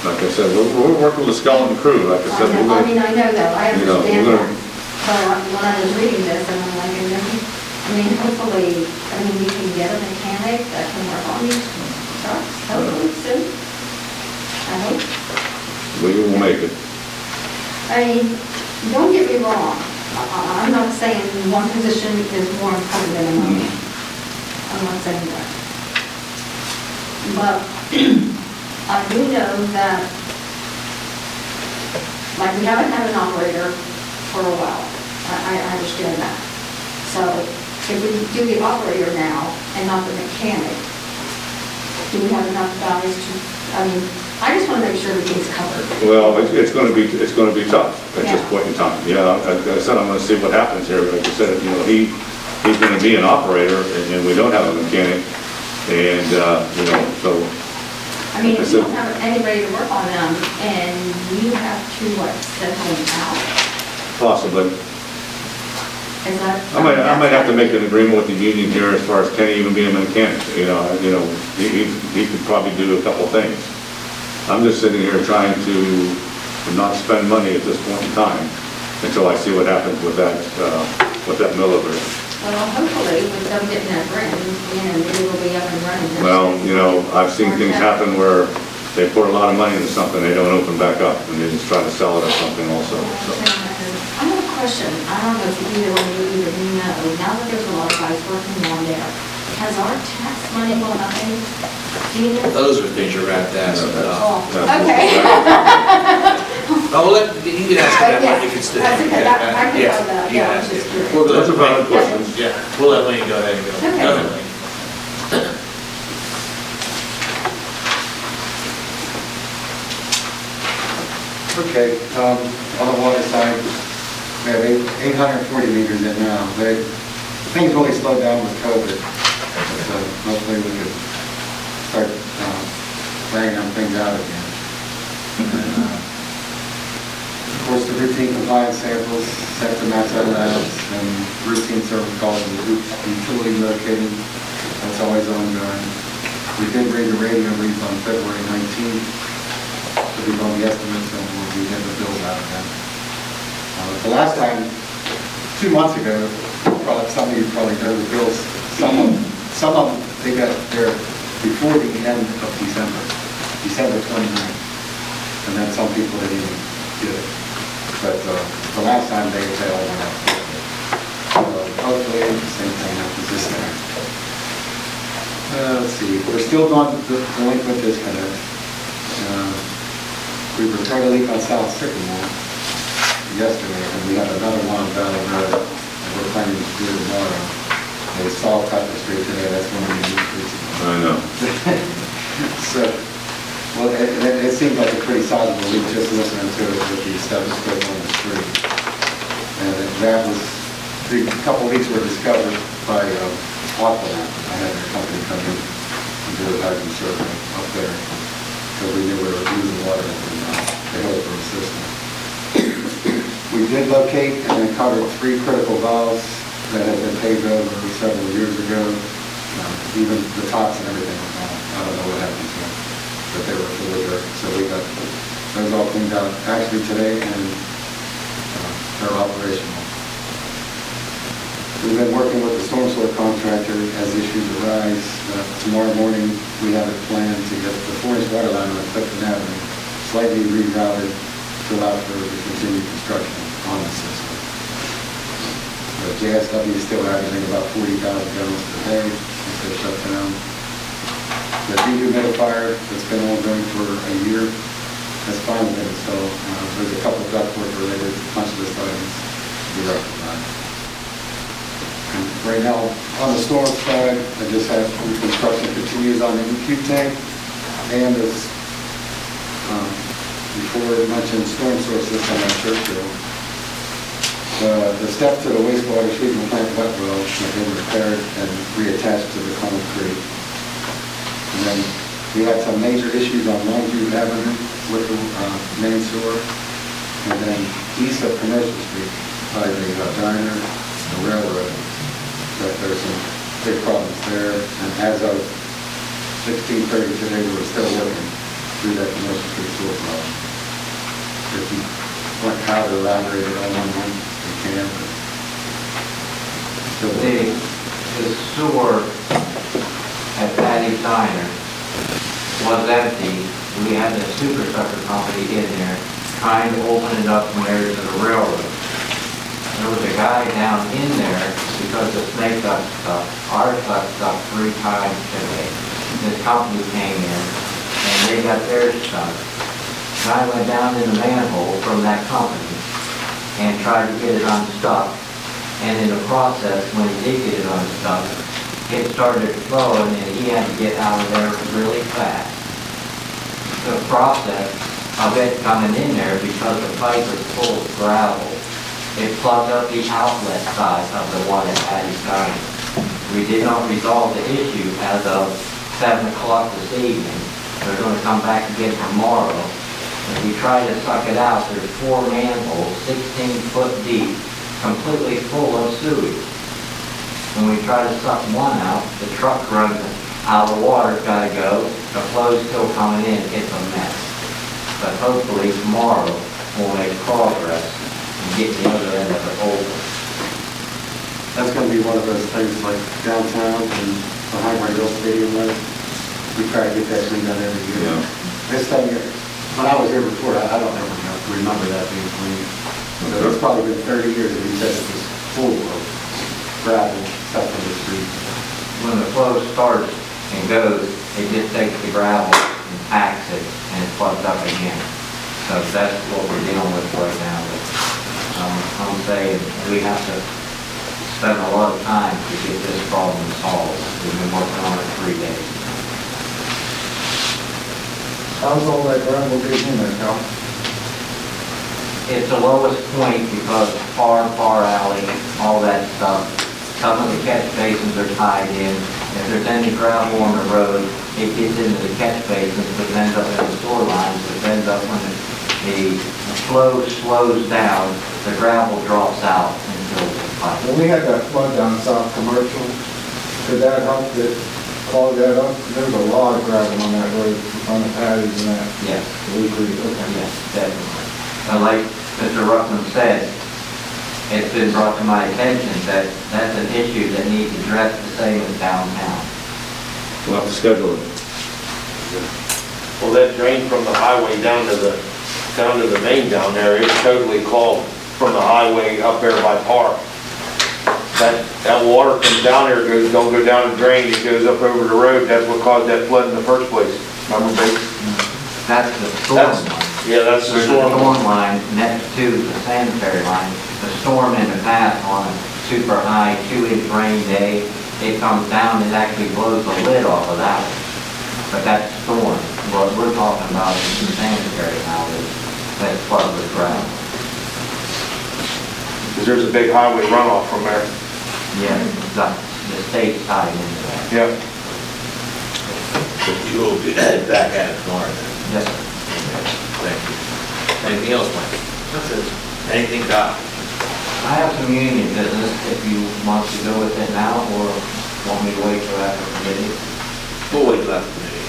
Like I said, we're working with a skeleton crew. Like I said, I know that, I understand we're that. But when I was reading this, and I'm like, hopefully, we can get a mechanic that can work on these trucks, hopefully soon. I hope. we will make it. Don't get me wrong, I'm not saying one position is more important than another. I'm not saying that. But I do know that, like, we haven't had an operator for a while. I understand that. So if we do the operator now and not the mechanic, do we have enough guys to, I just want to make sure everything's covered. Well, it's going to be tough at this point in time. Yeah, like I said, I'm going to see what happens here. Like I said, he's going to be an operator, and we don't have a mechanic, and so. If you don't have anybody to work on them, and you have to send them out. Possibly. Is that? I might have to make an agreement with the union here as far as Kenny even being a mechanic. He could probably do a couple of things. I'm just sitting here trying to not spend money at this point in time until I see what happens with that mill over there. Well, hopefully, with them getting that grant, it will be up and running. Well, I've seen things happen where they pour a lot of money into something, they don't open back up, and they just try to sell it or something also. So. I have a question. I don't know if either one of you even know. Now that there's a lot of guys working down there, has our tax money gone up any? Do you know? Those are things you're going to have to ask about. Okay. Oh, you can ask that when you can stay. That's okay. I can Yeah, know that. you Yeah, can I ask was just it. curious. We'll Those are valid questions. Yeah, we'll let Wayne go ahead and go. Okay. Go ahead, Wayne. Okay, on the water side, we have 840 meters in now. Things really slowed down with COVID. So hopefully we could start laying them things out again. And, of course, the routine compliance samples, set to match our labs, and routine service calls and utility locating. That's always ongoing. We did read the radio reads on February 19th. So we've on the estimates and we'll be getting the bills out again. The last time, 2 months ago, some of you probably know the bills, some of them, they got there before the end of December 29th. And then some people didn't even get it. But the last time they all went out quickly. Hopefully the same thing happens this time. Let's see, we're still on the delinquent disconnect. We repaired a leak on South Sycamore yesterday, and we have another one on Valley Road that we're planning to do tomorrow. They saw Pepper Street today, that's one of the new streets. I know. So, well, it seemed like a pretty sizable leak just listening to it with the stethoscope on the street. And that was, a couple leaks were discovered by Aquanet. I had their company come in and do a diving survey up there. Because we knew we were losing water in the Hillsborough system. We did locate and uncover 3 critical valves that had been paved over several years ago. Even the tops and everything were gone. I don't know what happened to them, but they were full of dirt. So we got those all cleaned out actually today, and they're operational. We've been working with the storm sewer contractor as issues arise. Tomorrow morning, we have it planned to get the 4-inch water line on Clifton Avenue slightly rerouted to allow for the continued construction on the system. The JSW is still averaging about 40,000 gallons per day since they shut down. The dehumidifier that's been ongoing for a year has finally been installed. There's a couple of ductwork related punch list items to be rectified. And right now, on the storm side, I just have construction continues on the EQ tank, and as before mentioned, storm sewer system at Churchill. The steps to the wastewater treatment plant wet well have been repaired and reattached to the concrete. And then we had some major issues on Longview Avenue with the main sewer, and then east of Commercial Street by the diner, the railroad. That there's some big problems there, and as of 16:30 today, we were still working through that Commercial Street sewer problem. If you want how to elaborate it all on one, you can. The sewer at Patty's Diner was empty. We had the super sucker company in there trying to open it up from there to the railroad. There was a guy down in there because the snake got stuck. Ours got stuck 3 times today. This company came in and they got theirs stuck. Guy went down in the manhole from that company and tried to get it unstuck. And in the process, when he did get it unstuck, it started flowing and he had to get out of there really fast. The process of it coming in there, because the pipe was full of gravel, it plugged up the outlet side of the one at Patty's Diner. We did not resolve the issue as of 7 o'clock this evening. They're going to come back again tomorrow. If we try to suck it out, there's 4 manholes, 16 foot deep, completely full of sewage. When we try to suck one out, the truck runs out of the water's got to go, the flow's still coming in, it's a mess. But hopefully tomorrow we'll make progress and get the other end of it over. That's going to be one of those things like downtown and behind my real stadium was. We try to get that cleaned out every year. Yeah. This time, when I was here before, I don't remember that being clean. So it's probably been 30 years that he said it was full of gravel stuff on the street. When the flow starts and goes, it just takes the gravel and packs it and it plugs up again. So that's what we're dealing with right now. But, I'm saying we have to spend a lot of time to get this problem solved. We've been working on it 3 days. How's all that gravel getting in there, Cal? it's the lowest point because far alley, all that stuff. Some of the catch basins are tied in. If there's any gravel on the road, it gets into the catch basins, which ends up in the sewer lines, which ends up when the flow slows down, the gravel drops out and fills the pipe. When we had that flood down South Commercial, could that help to clog that up? There's a lot of gravel on that road, on the patties and that. Yes. Okay. Yes, definitely. But like Mr. Ruffin said, it's been brought to my attention that that's an issue that needs addressed the same as downtown. We'll have to schedule it. Well, that drain from the highway down to the main down there, it's totally clogged from the highway up there by Park. That water comes down there, don't go down the drain, it goes up over the road, that's what caused that flood in the first place. Remember, Bates? That's the storm line. Yeah, that's the There's a storm. storm line next to the sanitary line. The storm in the past on a super high 2-inch rain day, it comes down and actually blows the lid off of that one. But that's storm. What we're talking about is the sanitary houses that's flooded with ground. Because there's a big highway runoff from there. Yeah, the state's tied into that. Yep. But you will be back at it tomorrow. Yes, sir. Thank you. Anything else, Mike? That's it. Anything, Doc? I have some union business if you want to go with it now or want me to wait till after committee. We'll wait till after the meeting.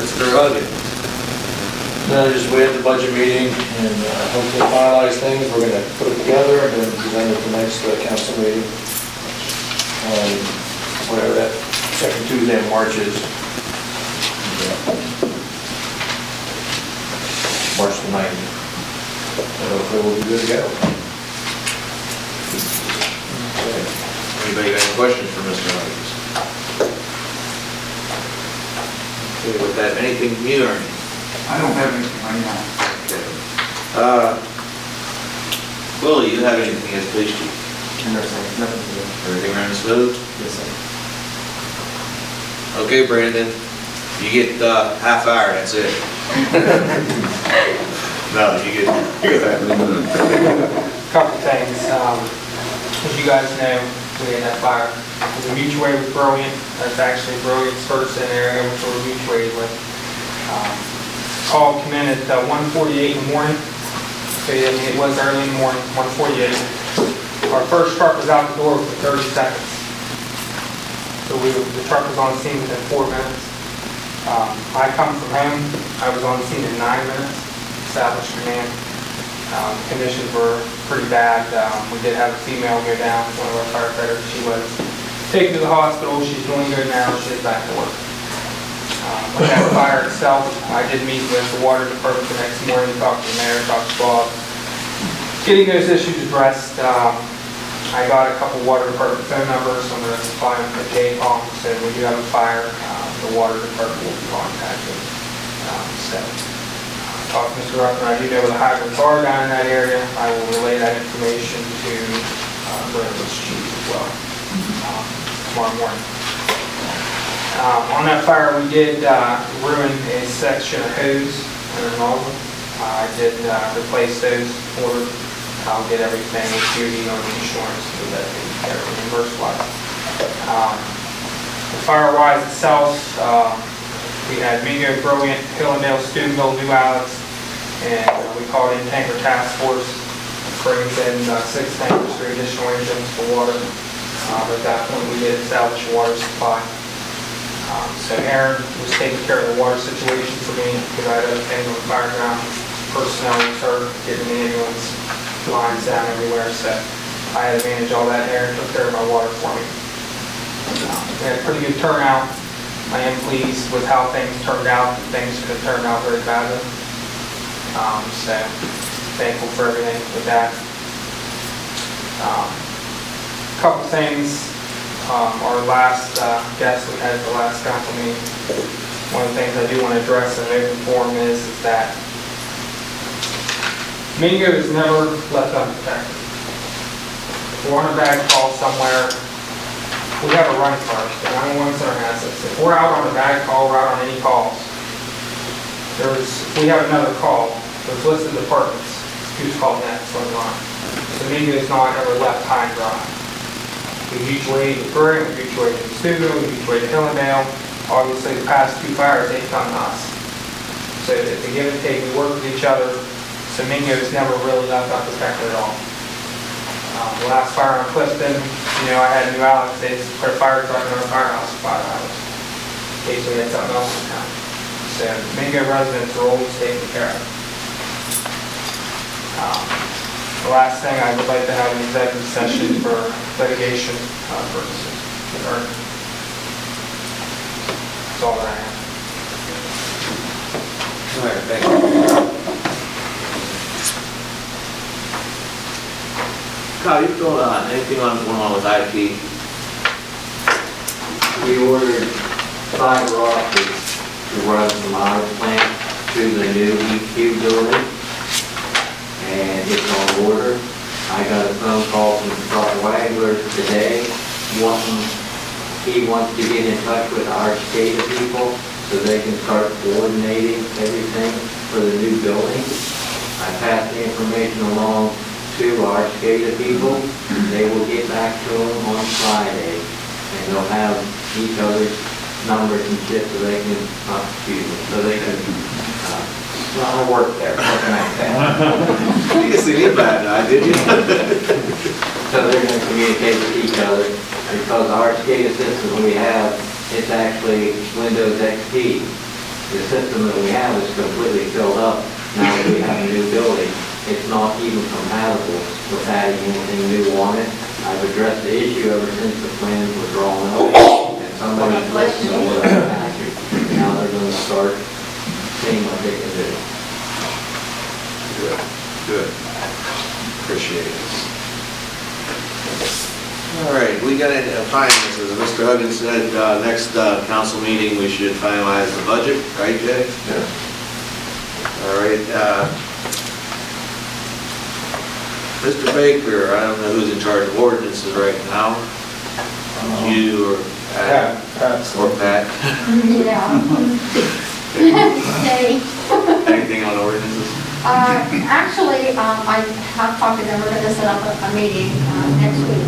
Mr. Huggins? No, just we had the budget meeting and hopefully finalize things. We're gonna put it together and then present it at the next council meeting. Whatever that second Tuesday in March is. March the 9th. So hopefully we'll be good to go. Anybody got any questions for Mr. Huggins? Okay, with that, anything new or anything? I don't have anything right now. Okay. Will, you have anything as police chief? Everything running smooth? Yes, sir. Okay, Brandon, you get half hour, that's it. No, you get that. Couple things. As you guys know, we had that fire. The mutual aid was brilliant. That's actually Brilliant's first in the area, which we're mutual aid with. Call came in at 1:48 in the morning. So yeah, it was early in the morning, 1:48. Our first truck was out the door for 30 seconds. So the truck was on scene within 4 minutes. I come from home. I was on scene in 9 minutes. Established command. Conditions were pretty bad. We did have a female go down, one of our firefighters. She was taken to the hospital. She's doing good now. She's back to work. With that fire itself, I did meet with the water department the next morning, talked to the mayor, talked to Bob. Getting those issues addressed, I got a couple water department phone numbers. I'm going to supply them to Jay Palm. Said we do have a fire. The water department will be contacted. Talked to Mr. Ruffin. I do know the hydrants are down in that area. I will relay that information to Brandon's chief as well tomorrow morning. On that fire, we did ruin a section of hose and a nozzle. I did replace those, ordered. I'll get everything with duty on the insurance so that they get it reimbursed wise. The fire-wise itself, we had Mingo, Brilliant, Hillendale, Steubenville, New Alex, and we called in tanker task force, brings in 6 tankers, 3 additional engines for water. At that point, we did establish a water supply. So Aaron was taking care of the water situation for me because I had other things on the fire ground. Personnel was hurt, getting the ambulance lines down everywhere, so I had to manage all that. Aaron took care of my water for me. We had a pretty good turnout. I am pleased with how things turned out. Things could have turned out very badly. So thankful for everything with that. Couple things. Our last guest we had at the last council meeting, one of the things I do want to address in an open forum is that Mingo is never left unprotected. If we're on a bad call somewhere, we have a run first, and 911 center has this. If we're out on a bad call, we're out on any calls. If we have another call, Those listed departments, who's called next on the line. So Mingo is not ever left high and dry. We mutually aid the Burr, we mutually aid the Studo, we mutually aid Hillendale. Obviously, the past two fires, they've come to us. So it's a give and take, we work with each other. So Mingo has never really left unprotected at all. The last fire on Clifton, I had New Alex, they just put a fire truck in our firehouse for 5 hours. In case we had something else in town. So Mingo residents are always taken care of. The last thing, I would like to have an executive session for litigation purposes. That's all that I have. All right, thank you. Kyle, you going on, anything going on with IT? We ordered fiber optics to run from our plant to the new EQ building, and it's on order. I got a phone call from Scott Wagler today, he wants to get in touch with our SCADA people so they can start coordinating everything for the new building. I passed the information along to our SCADA people. They will get back to them on Friday, and they'll have each other's numbers and shit so they can, so they can, well, I work there, what can I say? You didn't see me bad guy, did you? So they're going to communicate with each other, because our SCADA system we have, it's actually Windows XP. The system that we have is completely filled up. Now that we have a new building, it's not even compatible with adding anything new on it. I've addressed the issue ever since the plans were drawn up, and somebody's let me know what I have to. Now they're going to start seeing what they can do. Good, good. Appreciate it. All right, we got into finances. Mr. Huggins said next council meeting we should finalize the budget, right, Jay? Yeah. All right. Mr. Baker, I don't know who's in charge of ordinances right now. You or Pat? Or Pat? Yeah. Yay. Anything on ordinances? Actually, I have talked to them, we're going to set up a meeting next week,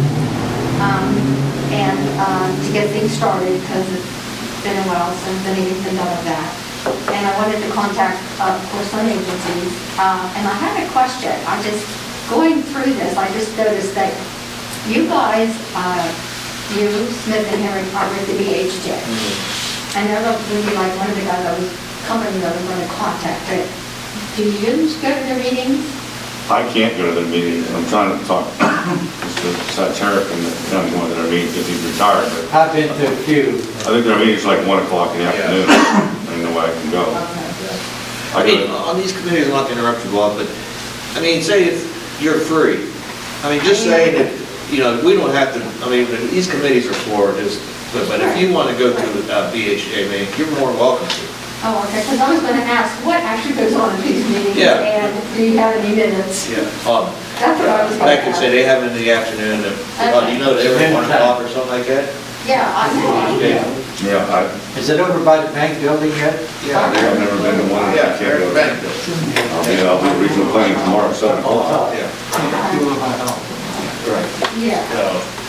and to get things started, because it's been a while since anything's been done with that. And I wanted to contact, of course, some agencies, and I had a question. Going through this, I just noticed that you guys, you, Smith and Henry, are with the BHJ. I know that would be like one of the guys I was company that I'm going to contact, but do you go to their meetings? I can't go to their meetings. I'm trying to talk to Mr. Satterick and him going to their meetings because he's retired, but I've been to a few. I think their meeting's like 1 o'clock in the afternoon. I don't know where I can go. I mean, on these committees, not to interrupt you, Bob, but, I mean, say if you're free. I mean, just saying that, we don't have to, I mean, these committees are for just, but if you want to go to the BHA meeting, you're more than welcome to. Oh, okay, because I was going to ask, what actually goes on in these meetings? Yeah. And do you have any minutes? Yeah. That's what I was going to I can ask. say they have them in the afternoon, you know, they were 1 o'clock or something like that? Yeah, I know. Yeah, Is it over by the bank building yet? Yeah. I've never been to one. Yeah, I can't go. bank. I'll be regional planning tomorrow at 7 o'clock. Yeah. Right. Yeah. So,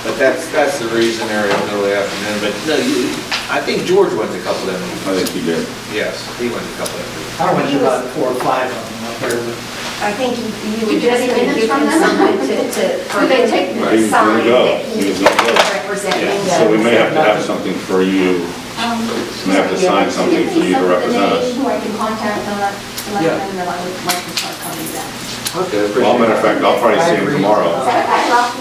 but that's the reason they're in the middle of the afternoon, but no, I think George went to a couple of them. I think he did. Yes, he went to a couple of them. I went to about 4 or 5 of them up there. I think you Did would you just get any minutes give from him them? something for Do they him take He to was gonna sign go. that He he was gonna go. representing Yeah, so we may have to have the. something for you. We have to sign something for you to represent us. Who I can contact, let Yeah. them know I would like to start coming then. Okay, Well, matter of fact, I'll probably see him tomorrow.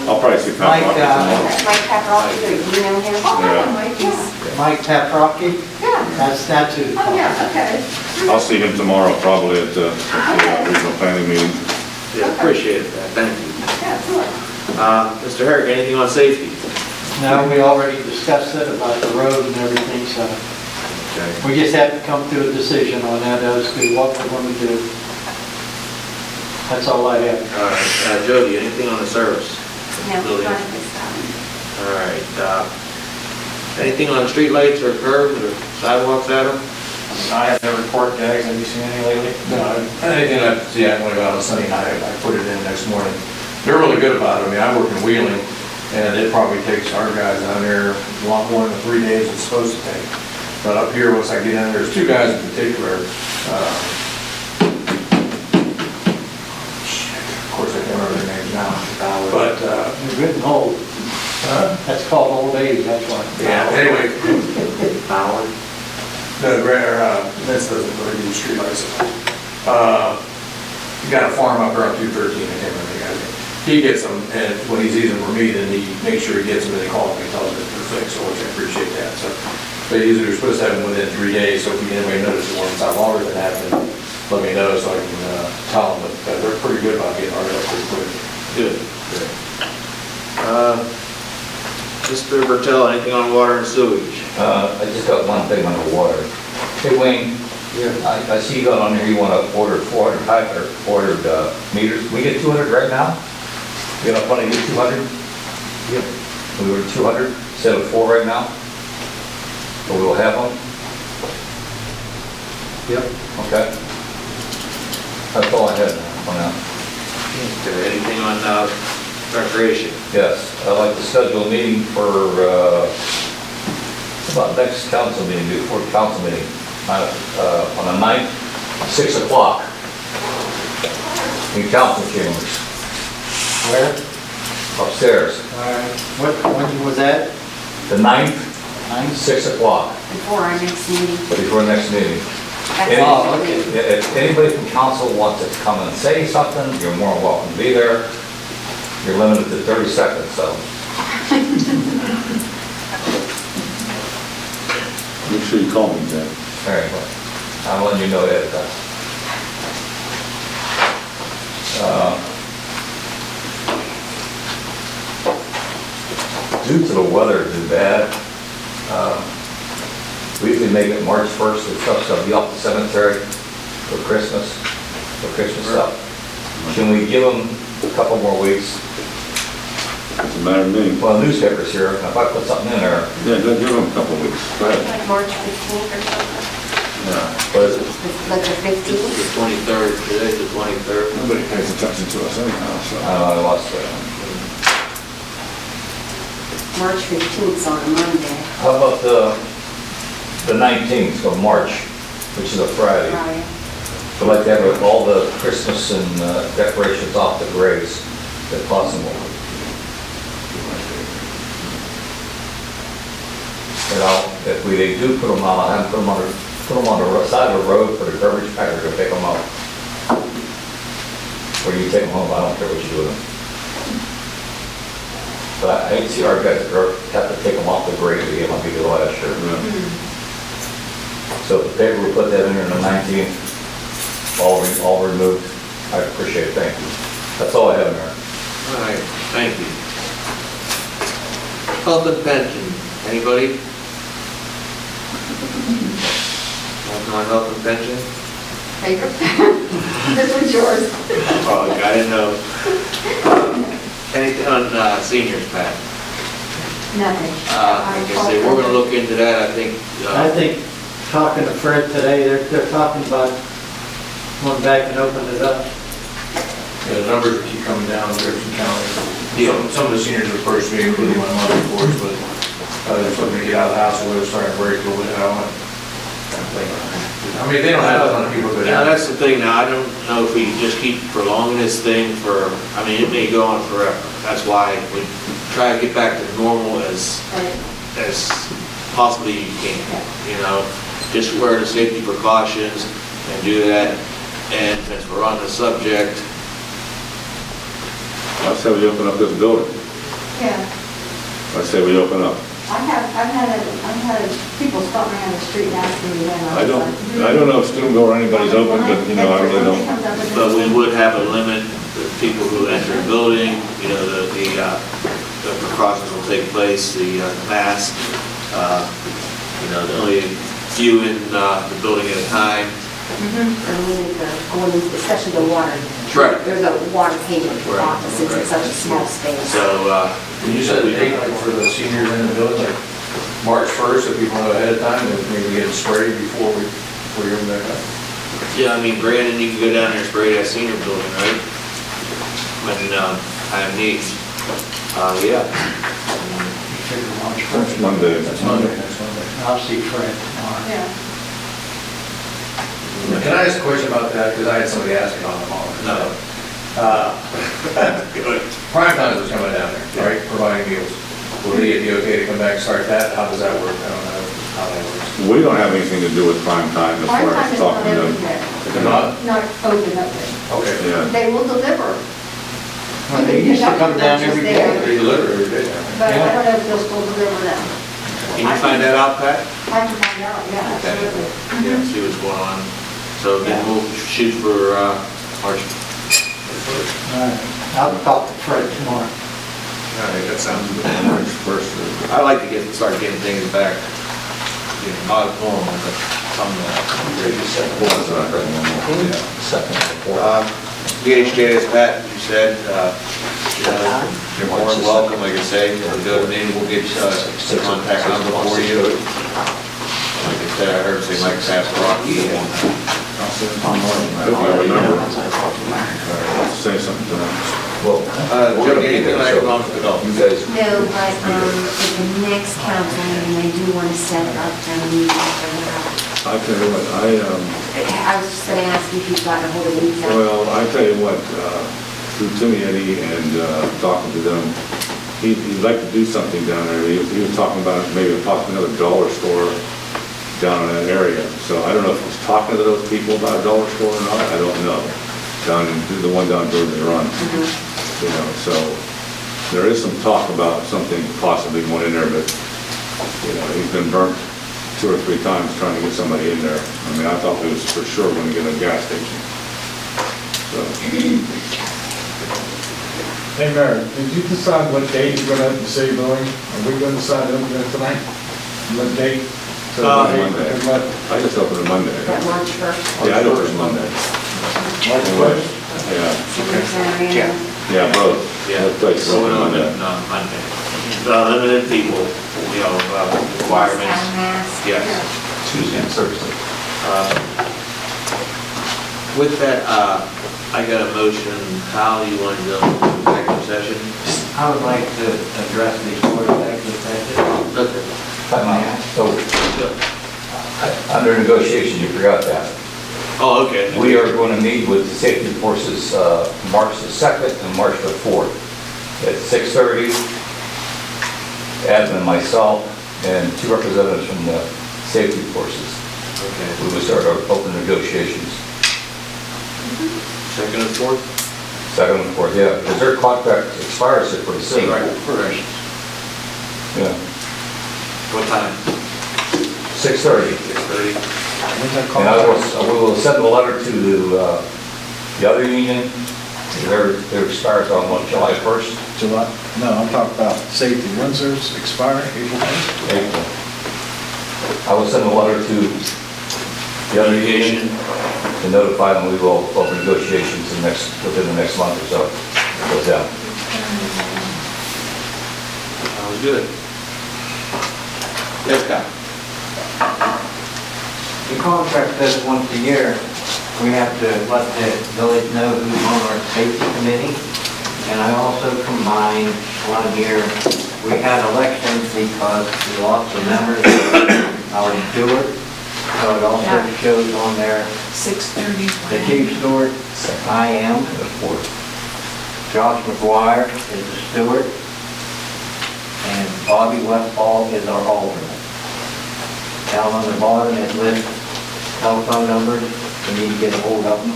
I'll probably see Pat Mike, Rocky tomorrow. Mike Paprocki, do you know him? Oh, Yeah. I might, yeah. Mike Paprocki, Yeah. that's who. Oh, yeah, okay. I'll see him tomorrow probably at the regional planning meeting. Yeah, appreciate that, thank you. Yeah, sure. Mr. Herrick, anything on safety? No, we already discussed it about the road and everything, so Okay. we just have to come to a decision on that as to what we're going to do. That's all I have. All right, Jody, anything on the service? No, Building. not at this time. All right, anything on streetlights or curbs or sidewalks, Adam? I have no report, Jags, have you seen any lately? No, I didn't see, I went about on Sunday night, I put it in next morning. They're really good about it, I mean, I work in Wheeling, and it probably takes our guys down there a lot more than the 3 days it's supposed to take. But up here, once I get in, there's two guys in particular, of course, I can't remember their names now, but, You're good and old. That's called old age, that's why. yeah, anyway, Ballard. no, Vince doesn't really do streetlights. You got a farm up there on 213, I can't remember the guy's name. He gets them, and when he sees them for me, then he makes sure he gets them, and he calls me, and tells me that they're fixed, so which I appreciate that, so. But usually we're supposed to have them within 3 days, so if anybody notices one that's out longer than that, then let me know, so I can tell them, but they're pretty good about getting ours up pretty quick. Good. Mr. Bertel, anything on water and sewage? I just got one thing on the water. Hey Wayne, I see you got on here, you want to order 400 meters. We get 200 right now? You got enough money to get 200? Yep. We ordered 200 instead of 4 right now? But we will have them? Yep. Okay. That's all I had for now. Okay, anything on recreation? Yes, I'd like to schedule a meeting for, about next council meeting, before council meeting, on the 9th, 6 o'clock. In council chambers, Where? upstairs. When was that? The 9th, 6 o'clock, Before our next meeting. before next meeting. That's Oh, next okay. week. If anybody from council wants to come and say something, you're more than welcome to be there. You're limited to 30 seconds, so. Make sure you call me, Jack. All right, well, I'll let you know ahead of time. Due to the weather too bad, we usually make it March 1st, the truck's gonna be off the cemetery for Christmas stuff. Can we give them a couple more weeks? It's a matter of me. Well, the newspaper's here, and if I put something in there, Yeah, give them a couple of weeks. Go ahead. Like March 15th or something. what is it? Like the 15th? The 23rd, today's the 23rd. Nobody pays attention to us anyhow, so. I lost it. March 15th is on a Monday. How about the 19th of March, which is a Friday? Friday. I'd like to have all the Christmas and decorations off the graves, if possible. You know, if they do put them on, I'll have them put them on the side of the road for the garbage packer to pick them up. Or you take them home, I don't care what you do with them. But I hate to see our guys have to take them off the grave again, I'll be the last year. So if the paper will put that in there on the 19th, all removed, I appreciate it, thank you. That's all I have in there. All right, thank you. Health and pension, anybody? Nothing on health and pension? Baker? This one's yours. Oh, I didn't know. Anything on seniors, Pat? Nothing. Like I say, we're gonna look into that, I think. I think, talking to Fred today, they're talking about going back and opening it up. Yeah, the numbers keep coming down in Jefferson County. Some of the seniors have approached me, including my mother, of course, but they're starting to get out of the house, or they're starting to break a little bit. I mean, they don't have a ton of people go Yeah, down. that's the thing now, I don't know if we just keep prolonging this thing for, I mean, it may go on forever. That's why we try to get back to normal as possibly you can, you know? Just wear the safety precautions and do that. And since we're on the subject, I say we open up this building. Yeah. I say we open up. I've had people stop me on the street and ask me when I don't know if Steubenville or anybody's open, but, you know, I really don't. but we would have a limit, the people who enter the building, you know, the precautions will take place, the mask, you know, only a few in the building at a time. Especially the water. Right. There's a water payment Right. office, it's in Right. such a small space. So, When you said the date, like for the seniors in the building, like March 1st, if people know ahead of time, then maybe get it sprayed before we before you open back up. Yeah, I mean, Brandon, you can go down there and spray that senior building, right? When, I have needs. Yeah. Figure March first. Monday. That's Monday, next Monday. I'll see Fred tomorrow. Yeah. Can I ask a question about that? Because I had somebody ask me on the phone. No. Prime time is coming down there, right, providing meals. Will it be okay to come back and start that? How does that work? I don't know how that works. We don't have anything to do with prime time as Prime far time as is not talking to open them. yet. They're not? Not open, open. Okay. Yeah. They will deliver. Well, they used to come down every day. They deliver every day. But I don't know if they'll still deliver them. Can you find that out, Pat? I can find out, yeah, Okay. absolutely. Yeah, see what's going on. So then we'll shoot for, March. All right, I'll talk to Fred tomorrow. All right, that sounds good. March 1st. I like to start getting things back, you know, not normal, but some, VHJS, Pat, you said, you're more than welcome, like I say, we'll go to meeting, we'll get, contact number for you. Like I said, I heard say Mike passed Rocky and, I don't have a number. Say something to them. Joe, anything on economic development? You guys, No, but at the next council meeting, I do want to set up a meeting for that. I tell you what, I was just going to ask if you've gotten a hold of Lisa. well, I tell you what, through Timmy Eddie and talking to them, he'd like to do something down there. He was talking about maybe possibly another dollar store down in that area. So I don't know if he's talking to those people about a dollar store or not, I don't know. The one down Jordan Run. You know, so there is some talk about something possibly going in there, but, you know, he's been burnt 2 or 3 times trying to get somebody in there. I mean, I thought he was for sure going to get a gas station. So, Hey, Mayor, did you decide what date you're gonna have the city building? Are we gonna decide to open it tonight? What date? So Monday. I just opened it Monday. That March 1st. Yeah, I opened it Monday. March first? Yeah, yeah, both. Yeah. Both places Going open on Monday. Monday. Limited people, you know, requirements. Must have masks. Yes. Tuesday and Thursday. With that, I got a motion, Kyle, you want to go into executive session? I would like to address the board of executive session. So, under negotiation, you forgot that. Oh, okay. We are going to meet with the safety forces March the 2nd and March the 4th at 6:30. Admin, myself, and 2 representatives from the safety forces. Okay. We will start our open negotiations. Second and fourth? Second and 4th, yeah, because their contract expires here pretty soon. Correct. Yeah, What time? 6:30. 6:30. And we will send a letter to the other union. Their expires on what, July 1st? July? No, I'm talking about safety. When's theirs expire? April 1st? April. I will send a letter to the other union to notify them we will open negotiations within the next month or so with them. Sounds good. Yes, Kyle? The contract says once a year, we have to let the village know who's on our safety committee. And I also combined one year, we had elections because we lost a member, Howard Stewart. So it also shows on there, 6:30. the chief steward, I am. Josh McGuire is the steward. And Bobby Westfall is our alternate. Down on the bottom, it lists telephone numbers, we need to get a hold of them.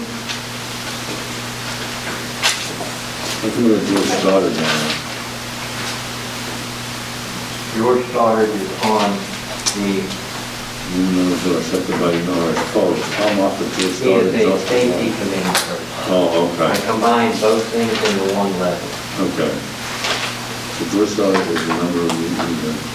I think we're doing started now. George Stoddard is on the, You know, so I set the buddy, no, it's called, I'm off the he first started. is a safety committee person. Oh, I okay, combined both things into one letter. okay. The first started is the number of the,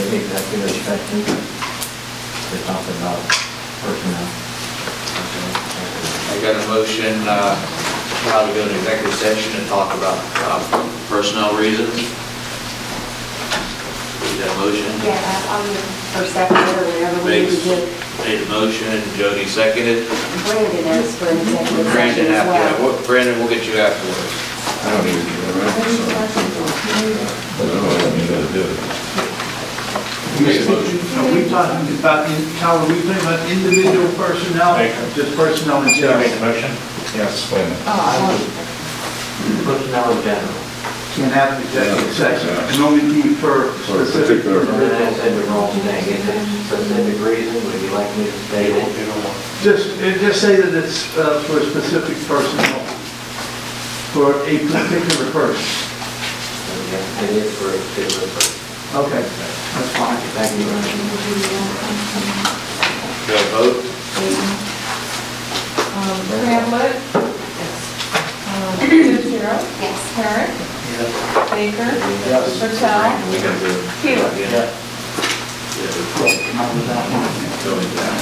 any executive session. There's something about personnel. I got a motion, how to go to executive session and talk about personnel reasons. Is that a motion? Yeah, I'll give for second or whatever we Makes- did. Made a motion, Jody seconded. Brandon asked for an executive Brandon session as after, well. Brandon, we'll get you afterwards. I don't need to do that, right? Are we talking about, Cal, are we talking about individual personnel? Just personnel in Should I make general? the motion? Yes. Wait a minute. Personnel in general. Can't have an executive session, can only be for For a specific. particular- And then I said the wrong thing. Is it specific reason? Would you like me to state it? Just say that it's for a specific personnel, for a particular person. It is for a particular person. Okay, that's fine. Thank you. Do I vote? Hamlet? Fitzgerald? Yes. Parrot? Baker? Yes. Patel? We gotta do it. Hewitt? Yeah. Going down.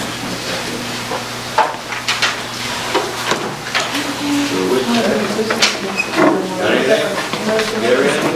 So with that, got anything? Get everything?